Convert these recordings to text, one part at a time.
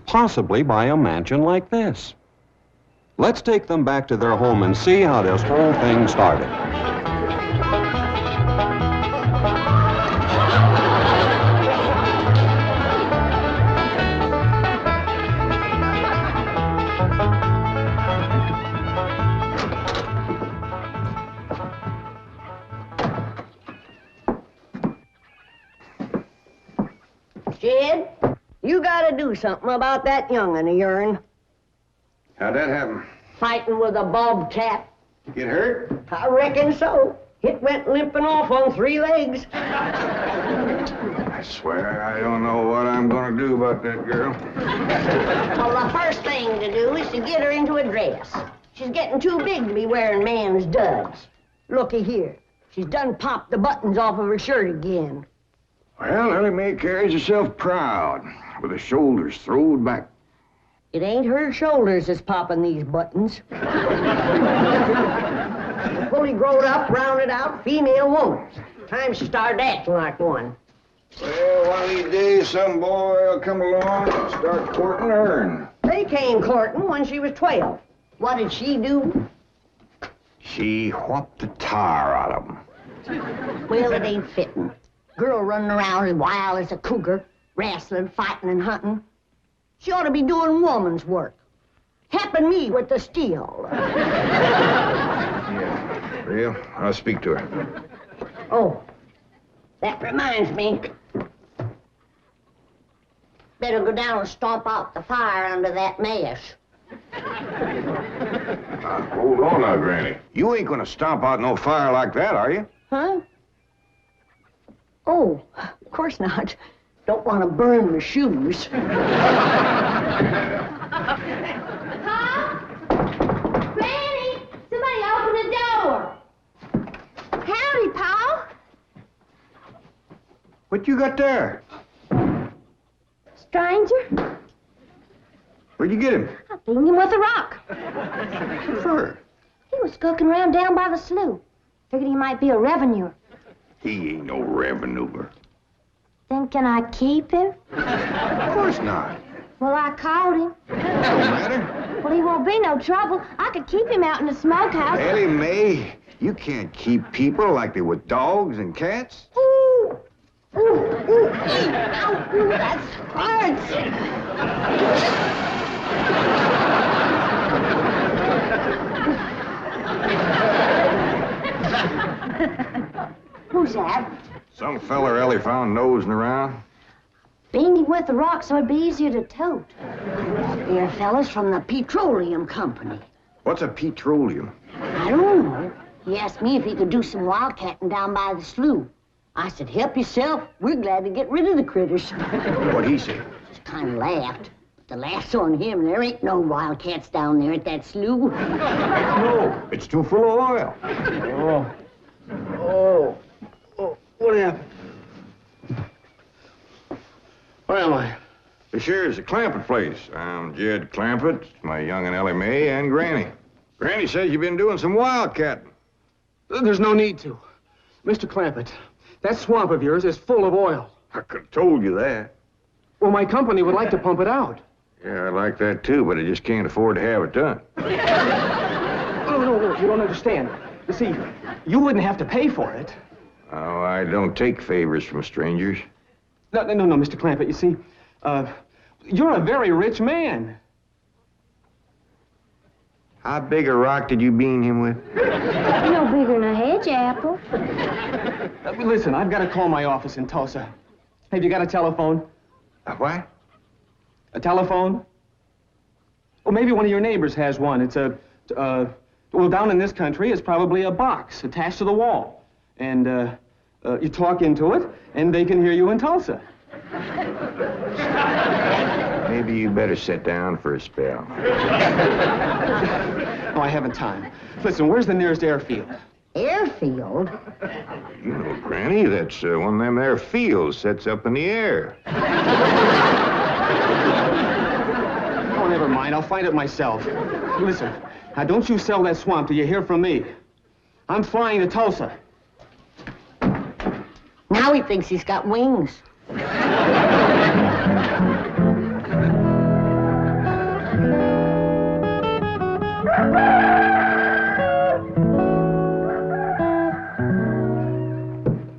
Possibly buy a mansion like this. Let's take them back to their home and see how this whole thing started. Jed, you gotta do something about that young'un of yourn. How'd that happen? Fighting with a bobcat. Get hurt? I reckon so. It went limping off on 3 legs. I swear, I don't know what I'm gonna do about that girl. Well, the first thing to do is to get her into a dress. She's getting too big to be wearing man's duds. Looky here. She's done popped the buttons off of her shirt again. Well, Ellie Mae carries herself proud, with her shoulders throwed back. It ain't her shoulders that's popping these buttons. Fully growed up, rounded out female woman. Time she started acting like one. Well, one of these days, some boy will come along and start courting her. They came courting when she was 12. What did she do? She whopped the tar out of them. Well, it ain't fitting. Girl running around as wild as a cougar, wrestling, fighting, and hunting. She ought to be doing woman's work. Helping me with the steel. Yeah, real? I'll speak to her. Oh, that reminds me. Better go down and stomp out the fire under that mesh. Hold on now, Granny. You ain't gonna stomp out no fire like that, are you? Huh? Oh, of course not. Don't want to burn my shoes. Paul? Granny! Somebody open the door! Howdy, Paul. What you got there? Stranger? Where'd you get him? I beat him with a rock. Sure. He was skulking around down by the slough. Figured he might be a revenuer. He ain't no revenuer. Then can I keep him? Of course not. Well, I called him. Don't matter. Well, he won't be no trouble. I could keep him out in the smokehouse. Ellie Mae, you can't keep people like they were dogs and cats. Ooh! Ooh! Ooh! Ow! Ooh, that hurts! Who's that? Some feller Ellie found nosing around. Beat him with a rock so it'd be easier to tote. They're fellas from the petroleum company. What's a petroleum? I don't know. He asked me if he could do some wildcatting down by the slough. I said, help yourself. We're glad to get rid of the critters. What'd he say? Just kind of laughed. But the laugh's on him. There ain't no wildcats down there at that slough. No, it's too full of oil. Oh, what happened? Where am I? This here's the Clampett place. I'm Jed Clampett, my young and Ellie Mae, and Granny. Granny says you've been doing some wildcatting. There's no need to. Mr. Clampett, that swamp of yours is full of oil. I could have told you that. Well, my company would like to pump it out. Yeah, I like that too, but I just can't afford to have it done. No, you don't understand. You see, you wouldn't have to pay for it. Oh, I don't take favors from strangers. No, Mr. Clampett, you see, you're a very rich man. How big a rock did you bean him with? No bigger than a hedge apple. Listen, I've got to call my office in Tulsa. Have you got a telephone? A what? A telephone? Or maybe one of your neighbors has one. It's well, down in this country, it's probably a box attached to the wall. And, you talk into it, and they can hear you in Tulsa. Maybe you better sit down for a spell. No, I haven't time. Listen, where's the nearest airfield? Airfield? You know, Granny, that's one of them there fields sets up in the air. Oh, never mind. I'll find it myself. Listen, now don't you sell that swamp till you hear from me. I'm flying to Tulsa. Now he thinks he's got wings.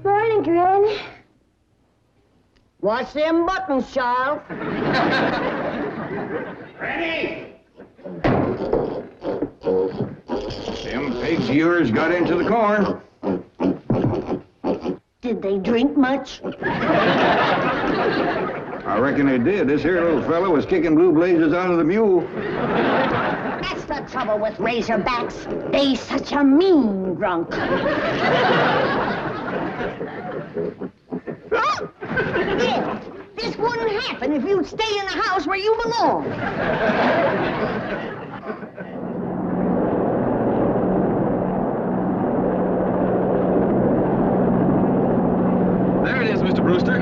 Morning, Granny. Watch them buttons, child. Granny! Them pigs of yours got into the corn. Did they drink much? I reckon they did. This here little fella was kicking blue blazes out of the mule. That's the trouble with razorbacks. They such a mean drunk. Yeah, this wouldn't happen if you'd stay in the house where you belong. There it is, Mr. Brewster.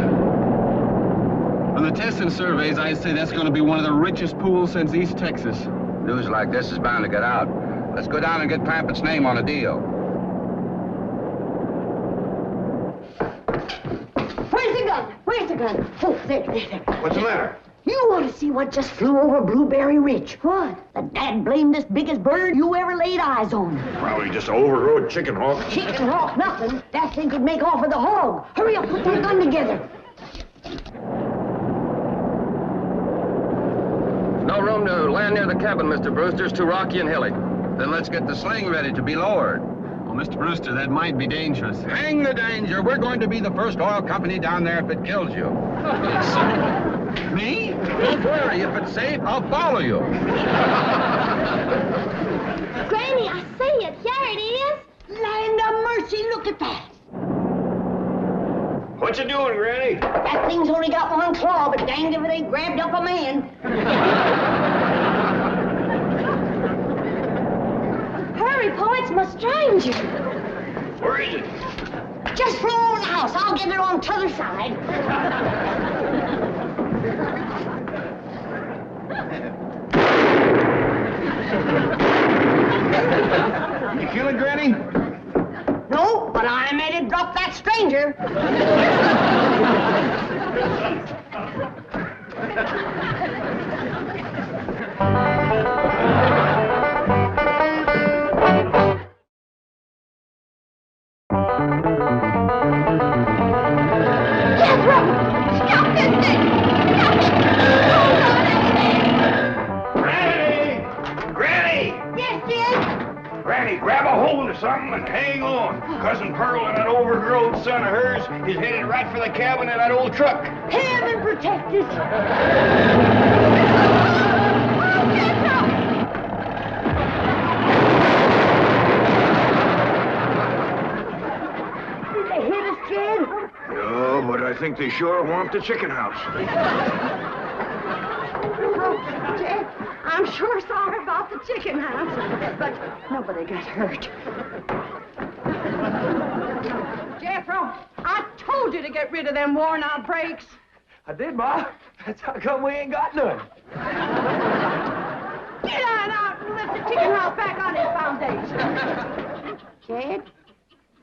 On the tests and surveys, I'd say that's going to be one of the richest pools since East Texas. News like this is bound to get out. Let's go down and get Clampetts' name on a deal. Where's the gun? Where's the gun? Oh, there. What's the matter? You want to see what just flew over Blueberry Ridge? What? The dad-blamedest biggest bird you ever laid eyes on. Probably just an overrode chicken hawk. Chicken hawk, nothing. That thing could make off with a hog. Hurry up, put that gun together. No room to land near the cabin, Mr. Brewster. It's too rocky and hilly. Then let's get the sling ready to be lowered. Well, Mr. Brewster, that might be dangerous. Hang the danger. We're going to be the first oil company down there if it kills you. Me? Don't worry. If it's safe, I'll follow you. Granny, I see it. Here it is. Land of mercy, look at that. What you doing, Granny? That thing's only got one claw, but danged if it ain't grabbed up a man. Hurry, Paul, it's my stranger. Where is it? Just flew over the house. I'll get it on t'other side. You kill it, Granny? No, but I made it drop that stranger. Stop this thing! Granny! Yes, Jed? Granny, grab a hold of something and hang on. Cousin Pearl and that overgrown son of hers is headed right for the cabin in that old truck. Heaven protect us. Did they hit us, Jed? No, but I think they sure want the chicken house. Oh, Jed, I'm sure sorry about the chicken house, but nobody got hurt. Jethro, I told you to get rid of them worn-out brakes. I did, Ma. That's how come we ain't got none. Get on out and lift the chicken house back on its foundation. Jed?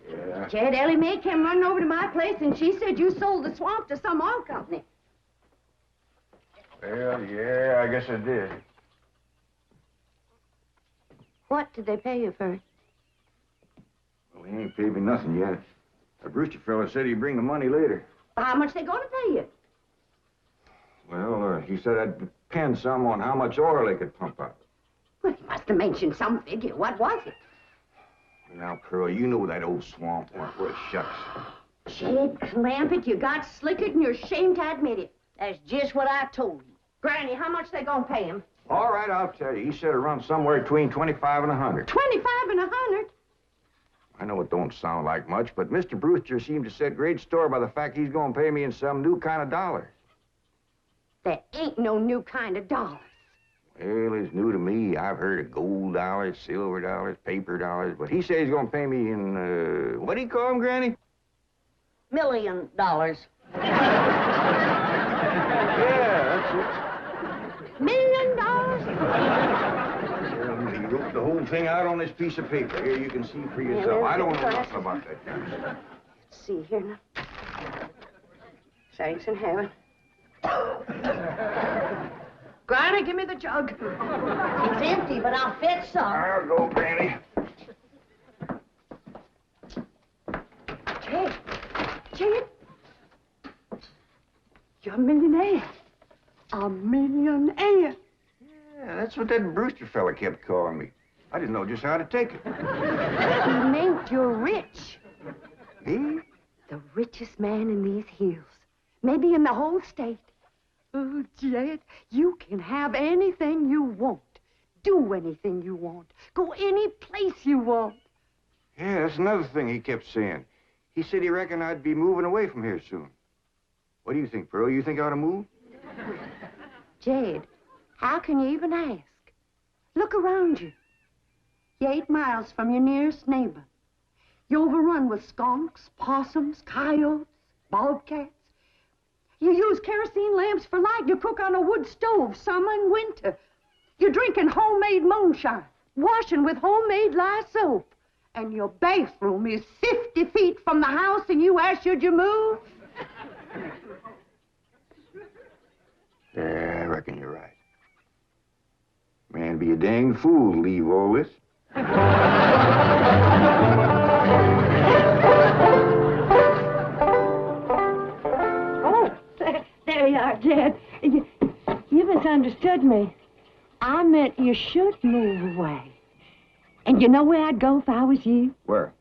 Yeah. Jed, Ellie Mae came running over to my place, and she said you sold the swamp to some oil company. Well, yeah, I guess I did. What did they pay you for it? Well, he ain't paid me nothing yet. The Brewster fella said he'd bring the money later. How much they going to pay you? Well, he said I'd depend some on how much oil they could pump out. Well, he must have mentioned some figure. What was it? Now, Pearl, you know that old swamp weren't worth shucks. Jed Clampett, you got slickered and you're ashamed to admit it. That's just what I told you. Granny, how much they gonna pay him? All right, I'll tell you. He said it runs somewhere between 25 and 100. 25 and 100? I know it don't sound like much, but Mr. Brewster seemed to set great store by the fact he's going to pay me in some new kind of dollars. There ain't no new kind of dollars. Well, it's new to me. I've heard of gold dollars, silver dollars, paper dollars, but he says he's going to pay me in, what do you call them, Granny? $1 million. Yeah, that's it. $1 million? Well, he wrote the whole thing out on this piece of paper. Here, you can see for yourself. I don't know nothing about that kind of stuff. Let's see here now. Thanks in heaven. Granny, give me the jug. It's empty, but I'll fetch some. I'll go, Granny. Jed, you're a millionaire. A millionaire. Yeah, that's what that Brewster fella kept calling me. I didn't know just how to take it. He meant you're rich. Me? The richest man in these hills. Maybe in the whole state. Oh, Jed, you can have anything you want. Do anything you want. Go any place you want. Yeah, that's another thing he kept saying. He said he reckoned I'd be moving away from here soon. What do you think, Pearl? You think I ought to move? Jed, how can you even ask? Look around you. You're 8 miles from your nearest neighbor. You're overrun with skunks, possums, coyotes, bobcats. You use kerosene lamps for light. You cook on a wood stove, summer and winter. You're drinking homemade moonshine, washing with homemade lye soap. And your bathroom is 50 feet from the house, and you ask, should you move? Yeah, I reckon you're right. Man, be a dang fool to leave all this. Oh, there you are, Jed. You misunderstood me. I meant you should move away. And you know where I'd go if I was you? Where?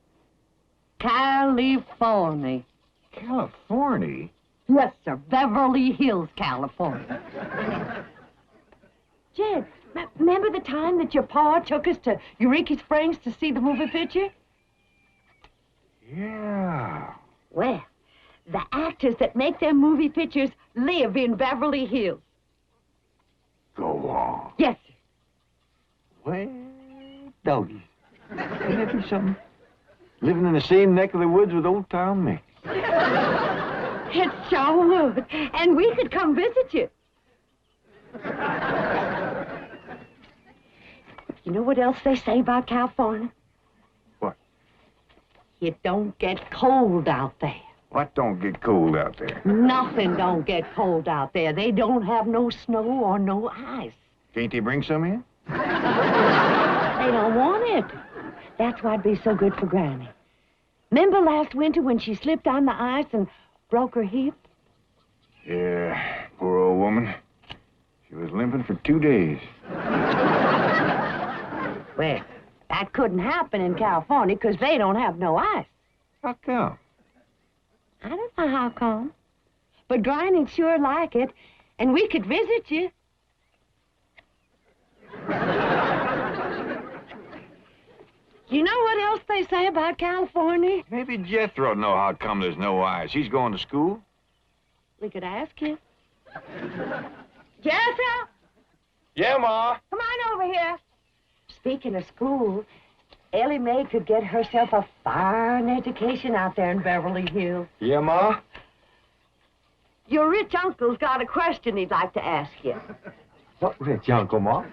California. California? Yes, sir. Beverly Hills, California. Jed, remember the time that your pa took us to Eureka Springs to see the movie picture? Yeah. Well, the actors that make their movie pictures live in Beverly Hills. Go on. Yes, sir. Well, doggy. Wouldn't that be something? Living in the same neck of the woods with old Tom Mix. It sure would. And we could come visit you. You know what else they say about California? What? It don't get cold out there. What don't get cold out there? Nothing don't get cold out there. They don't have no snow or no ice. Can't they bring some in? They don't want it. That's why it'd be so good for Granny. Remember last winter when she slipped on the ice and broke her hip? Yeah, poor old woman. She was limping for 2 days. Well, that couldn't happen in California because they don't have no ice. How come? I don't know how come. But Granny'd sure like it, and we could visit you. You know what else they say about California? Maybe Jethro'd know how come there's no ice. He's going to school. We could ask him. Jethro, Yeah, Ma. come on over here. Speaking of school, Ellie Mae could get herself a fine education out there in Beverly Hills. Yeah, Ma? Your rich uncle's got a question he'd like to ask you. What rich uncle, Ma?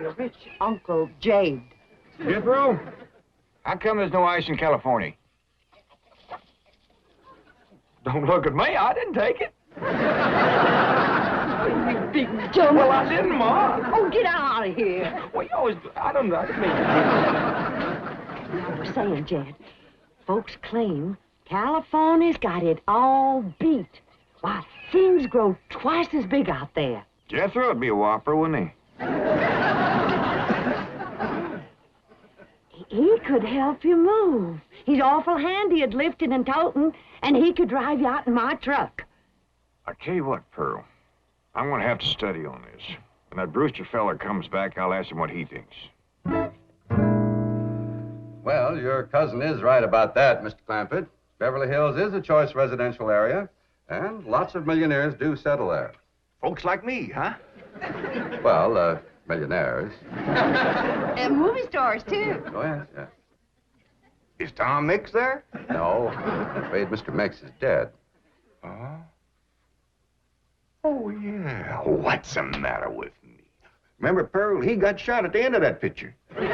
Your rich Uncle Jade. Jethro? How come there's no ice in California? Don't look at me. I didn't take it. You big dumb. Well, I didn't, Ma. Oh, get out of here. Well, you always... I didn't mean I was saying, Jed, folks claim California's got it all beat. Why, things grow twice as big out there. Jethro'd be a whopper, wouldn't he? He could help you move. He's awful handy at lifting and toting, and he could drive you out in my truck. I tell you what, Pearl. I'm going to have to study on this. When that Brewster fella comes back, I'll ask him what he thinks. Well, your cousin is right about that, Mr. Clampett. Beverly Hills is a choice residential area, and lots of millionaires do settle there. Folks like me, huh? Well, millionaires. And movie stars, too. Oh, yes, yes. Is Tom Mix there? No, I'm afraid Mr. Mix is dead. Oh? Oh, yeah. What's the matter with me? Remember, Pearl, he got shot at the end of that picture. Well,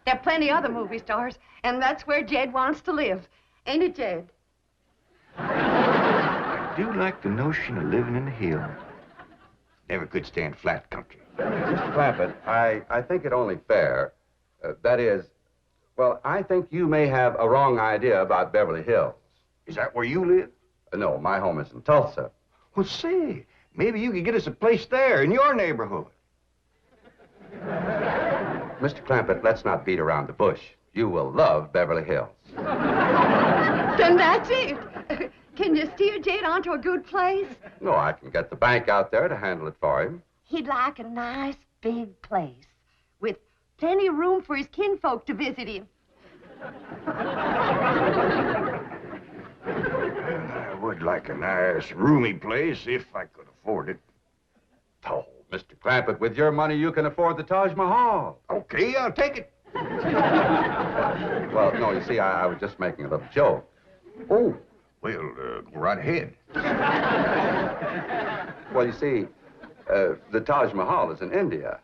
there are plenty other movie stars, and that's where Jed wants to live. Ain't it, Jed? I do like the notion of living in the hills. Never could stand flat country. Mr. Clampett, I think it only fair. That is, well, I think you may have a wrong idea about Beverly Hills. Is that where you live? No, my home is in Tulsa. Well, say, maybe you could get us a place there in your neighborhood. Mr. Clampett, let's not beat around the bush. You will love Beverly Hills. Then that's it. Can you steer Jade onto a good place? No, I can get the bank out there to handle it for him. He'd like a nice big place with plenty of room for his kinfolk to visit him. I would like a nice, roomy place if I could afford it. Oh, Mr. Clampett, with your money, you can afford the Taj Mahal. Okay, I'll take it. Well, no, you see, I was just making a little joke. Oh, well, go right ahead. Well, you see, the Taj Mahal is in India.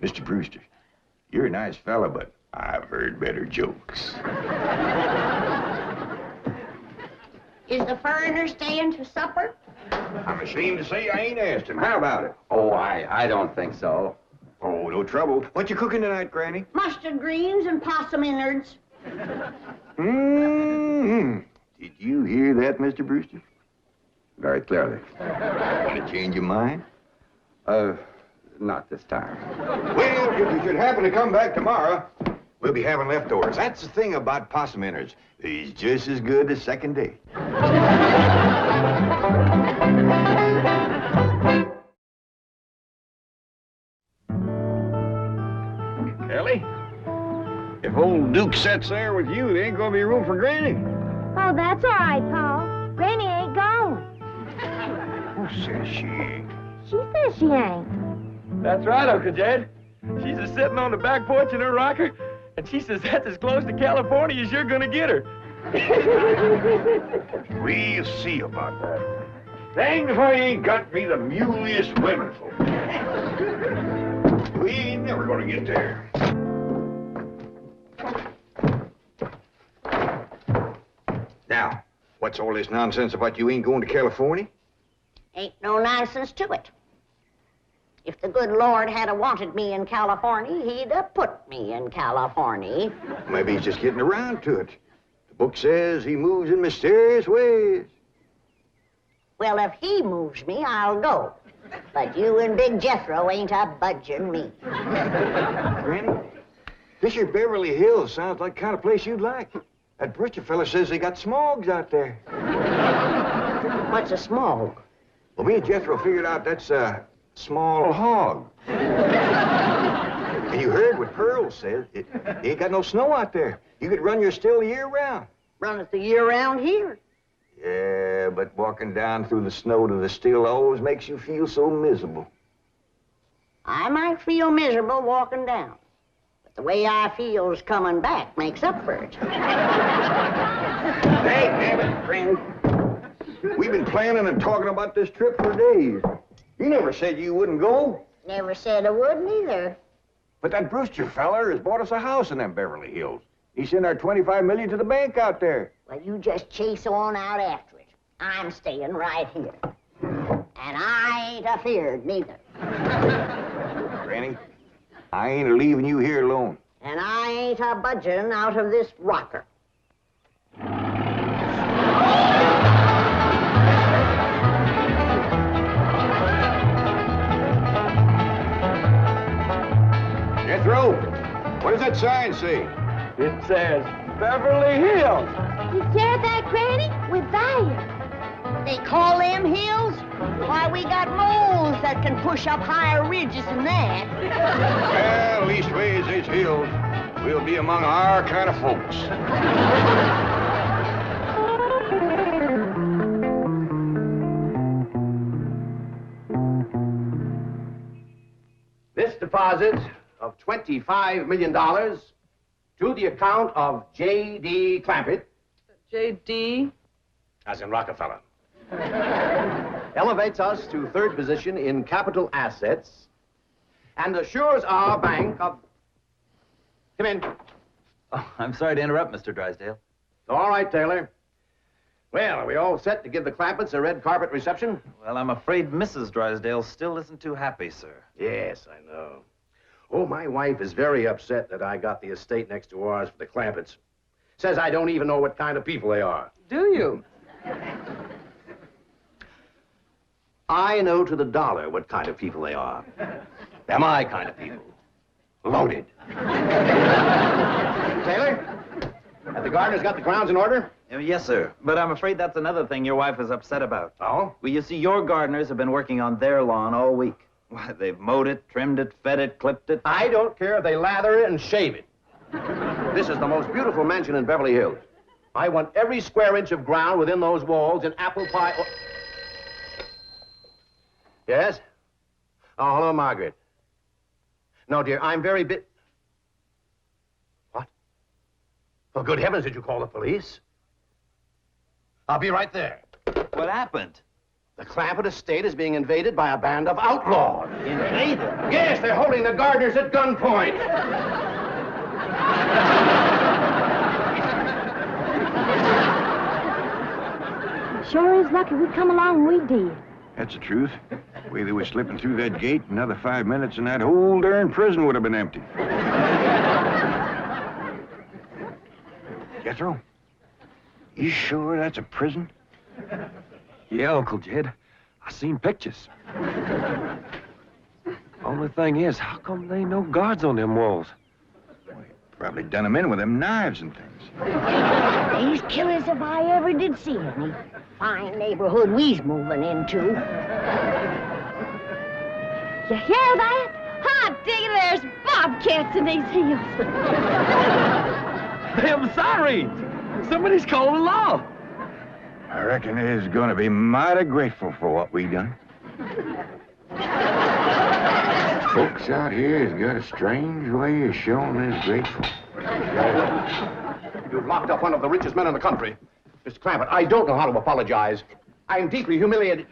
Mr. Brewster, you're a nice fella, but I've heard better jokes. Is the foreigner staying to supper? I'm ashamed to say I ain't asked him. How about it? Oh, I don't think so. Oh, no trouble. What you cooking tonight, Granny? Mustard greens and possum innards. Mm-hmm. Did you hear that, Mr. Brewster? Very clearly. Want to change your mind? Not this time. Well, if you should happen to come back tomorrow, we'll be having leftovers. That's the thing about possum innards. He's just as good the second day. Ellie, if old Duke sits there with you, there ain't gonna be room for Granny. Oh, that's all right, Paul. Granny ain't gone. Who says she ain't? She says she ain't. That's right, Uncle Jed. She's a sitting on the back porch in her rocker, and she says that's as close to California as you're gonna get her. We'll see about that. Dang if I ain't got me the muliest women folk. We ain't never gonna get there. Now, what's all this nonsense about you ain't going to California? Ain't no nonsense to it. If the good Lord had wanted me in California, he'd have put me in California. Maybe he's just getting around to it. The book says he moves in mysterious ways. Well, if he moves me, I'll go. But you and Big Jethro ain't a budging me. Granny, this here Beverly Hills sounds like the kind of place you'd like. That Brewster fella says they got smogs out there. What's a smog? Well, me and Jethro figured out that's a small hog. And you heard what Pearl said. It ain't got no snow out there. You could run your still the year round. Run it the year round here. Yeah, but walking down through the snow to the still always makes you feel so miserable. I might feel miserable walking down, but the way I feels coming back makes up for it. Hey, damn it, Granny. We've been planning and talking about this trip for days. You never said you wouldn't go. Never said I wouldn't either. But that Brewster feller has bought us a house in them Beverly Hills. He sent our $25 million to the bank out there. Well, you just chase on out after it. I'm staying right here. And I ain't afeared neither. Granny, I ain't leaving you here alone. And I ain't a budging out of this rocker. Jethro, what does that sign say? It says Beverly Hills. You hear that, Granny? We're there. They call them hills? Why, we got moles that can push up higher ridges than that. Well, leastways, it's hills. We'll be among our kind of folks. This deposit of $25 million to the account of J.D. Clampett. J.D.? As in Rockefeller. Elevates us to third position in capital assets and assures our bank of... Come in. Oh, I'm sorry to interrupt, Mr. Drysdale. All right, Taylor. Well, are we all set to give the Clampetts a red carpet reception? Well, I'm afraid Mrs. Drysdale still isn't too happy, sir. Yes, I know. Oh, my wife is very upset that I got the estate next to ours for the Clampetts. Says I don't even know what kind of people they are. Do you? I know to the dollar what kind of people they are. They're my kind of people. Loaded. Taylor, have the gardeners got the grounds in order? Yes, sir. But I'm afraid that's another thing your wife is upset about. Oh? Well, you see, your gardeners have been working on their lawn all week. Why, they've mowed it, trimmed it, fed it, clipped it. I don't care if they lather it and shave it. This is the most beautiful mansion in Beverly Hills. I want every square inch of ground within those walls in apple pie. Yes? Oh, hello, Margaret. No, dear, I'm very What? Oh, good heavens, did you call the police? I'll be right there. What happened? The Clampett estate is being invaded by a band of outlaws. Invaded? Yes, they're holding the gardeners at gunpoint. Sure is lucky we come along when we did. That's the truth. The way they were slipping through that gate, another 5 minutes and that whole darn prison would have been empty. Jethro, you sure that's a prison? Yeah, Uncle Jed. I seen pictures. Only thing is, how come there ain't no guards on them walls? Probably done them in with them knives and things. These killers if I ever did see any. Fine neighborhood we's moving into. You hear that? Hot diggity, there's bobcats in these hills. Them sirens! Somebody's calling the law. I reckon they's gonna be mighty grateful for what we done. Folks out here has got a strange way of showing they're grateful. You've locked up one of the richest men in the country. Mr. Clampett, I don't know how to apologize. I'm deeply humiliated.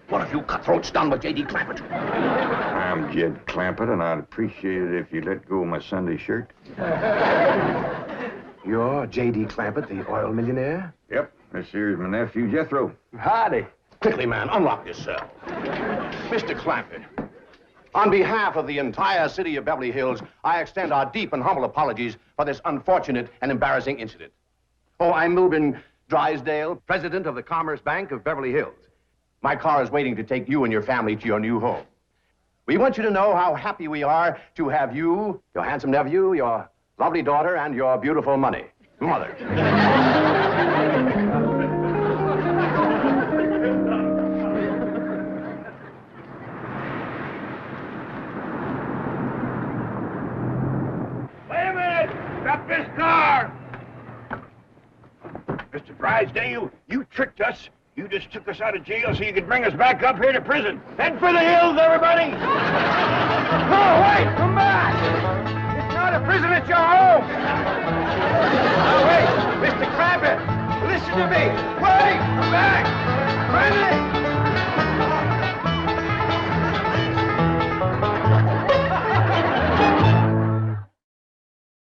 What have you cutthroats done with J.D. Clampett? I'm Jed Clampett, and I'd appreciate it if you let go of my Sunday shirt. You're J.D. Clampett, the oil millionaire? Yep, this here's my nephew, Jethro. Howdy. Quickly, man, unlock this cell. Mr. Clampett, on behalf of the entire city of Beverly Hills, I extend our deep and humble apologies for this unfortunate and embarrassing incident. Oh, I'm Milburn Drysdale, president of the Commerce Bank of Beverly Hills. My car is waiting to take you and your family to your new home. We want you to know how happy we are to have you, your handsome nephew, your lovely daughter, and your beautiful mother. Wait a minute! Stop this car! Mr. Drysdale, you tricked us. You just took us out of jail so you could bring us back up here to prison. Head for the hills, everybody! Oh, wait! Come back! It's not a prison, it's your home! Now, wait! Mr. Clampett, listen to me! Wait! Come back! Friendly!